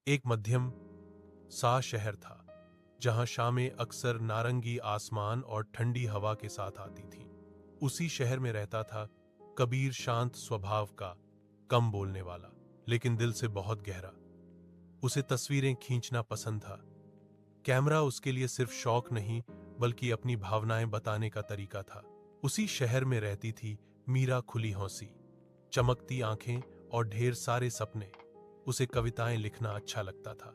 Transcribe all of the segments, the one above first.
एक मध्यम सा शहर था जहां शामें अक्सर नारंगी आसमान और ठंडी हवा के साथ आती थीं। उसी शहर में रहता था कबीर, शांत स्वभाव का, कम बोलने वाला, लेकिन दिल से बहुत गहरा। उसे तस्वीरें खींचना पसंद था। कैमरा उसके लिए सिर्फ शौक नहीं बल्कि अपनी भावनाएं बताने का तरीका था। उसी शहर में रहती थी मीरा, खुली हौसी, चमकती आंखें और ढेर सारे सपने। उसे कविताएं लिखना अच्छा लगता था।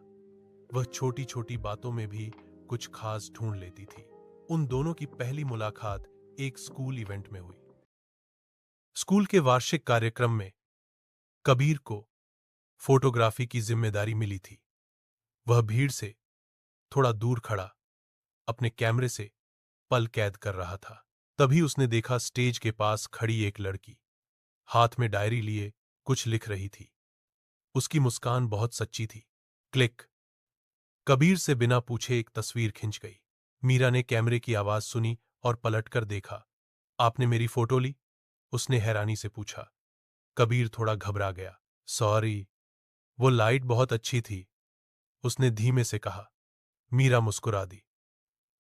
वह छोटी छोटी बातों में भी कुछ खास ढूंढ लेती थी। उन दोनों की पहली मुलाकात एक स्कूल इवेंट में हुई। स्कूल के वार्षिक कार्यक्रम में कबीर को फोटोग्राफी की जिम्मेदारी मिली थी। वह भीड़ से थोड़ा दूर खड़ा अपने कैमरे से पल कैद कर रहा था। तभी उसने देखा स्टेज के पास खड़ी एक लड़की हाथ में डायरी लिए कुछ लिख रही थी। उसकी मुस्कान बहुत सच्ची थी। क्लिक। कबीर से बिना पूछे एक तस्वीर खिंच गई। मीरा ने कैमरे की आवाज सुनी और पलटकर देखा। आपने मेरी फोटो ली? उसने हैरानी से पूछा। कबीर थोड़ा घबरा गया। सॉरी, वो लाइट बहुत अच्छी थी, उसने धीमे से कहा। मीरा मुस्कुरा दी।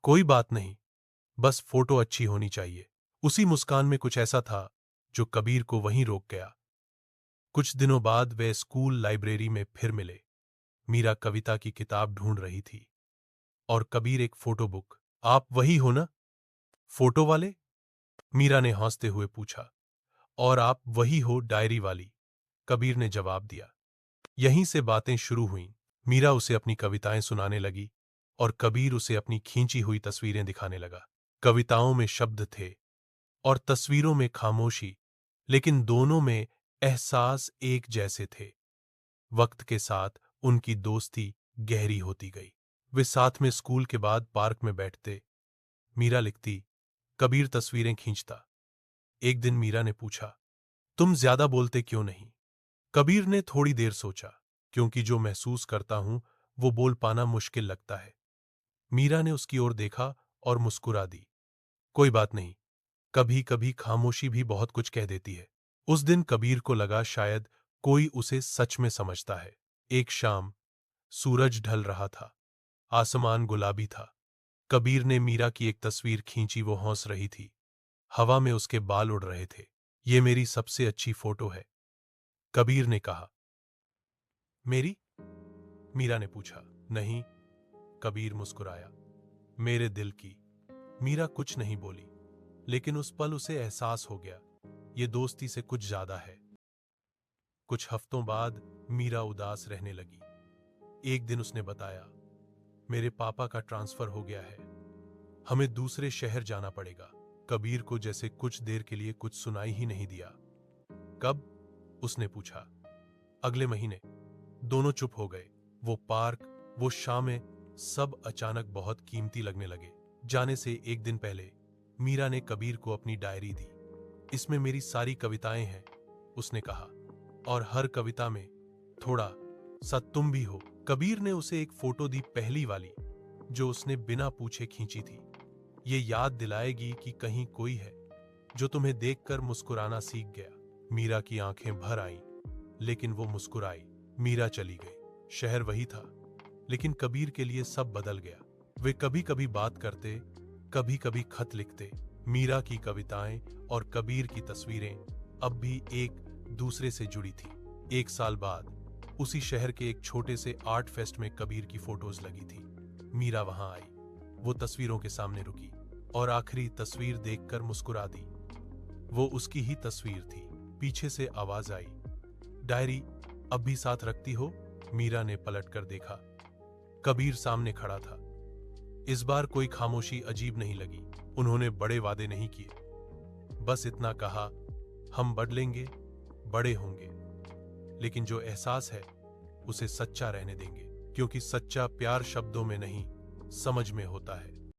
कोई बात नहीं, बस फोटो अच्छी होनी चाहिए। उसी मुस्कान में कुछ ऐसा था जो कबीर को वहीं रोक गया। कुछ दिनों बाद वे स्कूल लाइब्रेरी में फिर मिले। मीरा कविता की किताब ढूंढ रही थी और कबीर एक फोटो बुक। आप वही हो ना, फोटो वाले? मीरा ने हंसते हुए पूछा। और आप वही हो, डायरी वाली? कबीर ने जवाब दिया। यहीं से बातें शुरू हुईं। मीरा उसे अपनी कविताएं सुनाने लगी और कबीर उसे अपनी खींची हुई तस्वीरें दिखाने लगा। कविताओं में शब्द थे और तस्वीरों में खामोशी, लेकिन दोनों में एहसास एक जैसे थे। वक्त के साथ उनकी दोस्ती गहरी होती गई। वे साथ में स्कूल के बाद पार्क में बैठते। मीरा लिखती, कबीर तस्वीरें खींचता। एक दिन मीरा ने पूछा, तुम ज्यादा बोलते क्यों नहीं? कबीर ने थोड़ी देर सोचा। क्योंकि जो महसूस करता हूं वो बोल पाना मुश्किल लगता है। मीरा ने उसकी ओर देखा और मुस्कुरा दी। कोई बात नहीं, कभी कभी खामोशी भी बहुत कुछ कह देती है। उस दिन कबीर को लगा शायद कोई उसे सच में समझता है। एक शाम, सूरज ढल रहा था, आसमान गुलाबी था। कबीर ने मीरा की एक तस्वीर खींची। वो हंस रही थी, हवा में उसके बाल उड़ रहे थे। ये मेरी सबसे अच्छी फोटो है, कबीर ने कहा। मेरी? मीरा ने पूछा। नहीं, कबीर मुस्कुराया। मेरे दिल की। मीरा कुछ नहीं बोली, लेकिन उस पल उसे एहसास हो गया, ये दोस्ती से कुछ ज्यादा है। कुछ हफ्तों बाद मीरा उदास रहने लगी। एक दिन उसने बताया, मेरे पापा का ट्रांसफर हो गया है, हमें दूसरे शहर जाना पड़ेगा। कबीर को जैसे कुछ देर के लिए कुछ सुनाई ही नहीं दिया। कब? उसने पूछा। अगले महीने। दोनों चुप हो गए। वो पार्क, वो शामें, सब अचानक बहुत कीमती लगने लगे। जाने से एक दिन पहले मीरा ने कबीर को अपनी डायरी दी। इसमें मेरी सारी कविताएं हैं, उसने कहा, और हर कविता में थोड़ा सा तुम भी हो। कबीर ने उसे एक फोटो दी, पहली वाली, जो उसने बिना पूछे खींची थी। ये याद दिलाएगी कि कहीं कोई है जो तुम्हें देखकर मुस्कुराना सीख गया। मीरा की आंखें भर आईं, लेकिन वो मुस्कुराई। मीरा चली गई। शहर वही था, लेकिन कबीर के लिए सब बदल गया। वे कभी कभी बात करते, कभी कभी खत लिखते। मीरा की कविताएं और कबीर की तस्वीरें अब भी एक दूसरे से जुड़ी थी। एक साल बाद उसी शहर के एक छोटे से आर्ट फेस्ट में कबीर की फोटोज लगी थी। मीरा वहां आई। वो तस्वीरों के सामने रुकी और आखिरी तस्वीर देखकर मुस्कुरा दी। वो उसकी ही तस्वीर थी। पीछे से आवाज आई, डायरी अब भी साथ रखती हो? मीरा ने पलटकर देखा। कबीर सामने खड़ा था। इस बार कोई खामोशी अजीब नहीं लगी। उन्होंने बड़े वादे नहीं किए, बस इतना कहा, हम बदलेंगे, बड़े होंगे, लेकिन जो एहसास है उसे सच्चा रहने देंगे, क्योंकि सच्चा प्यार शब्दों में नहीं, समझ में होता है।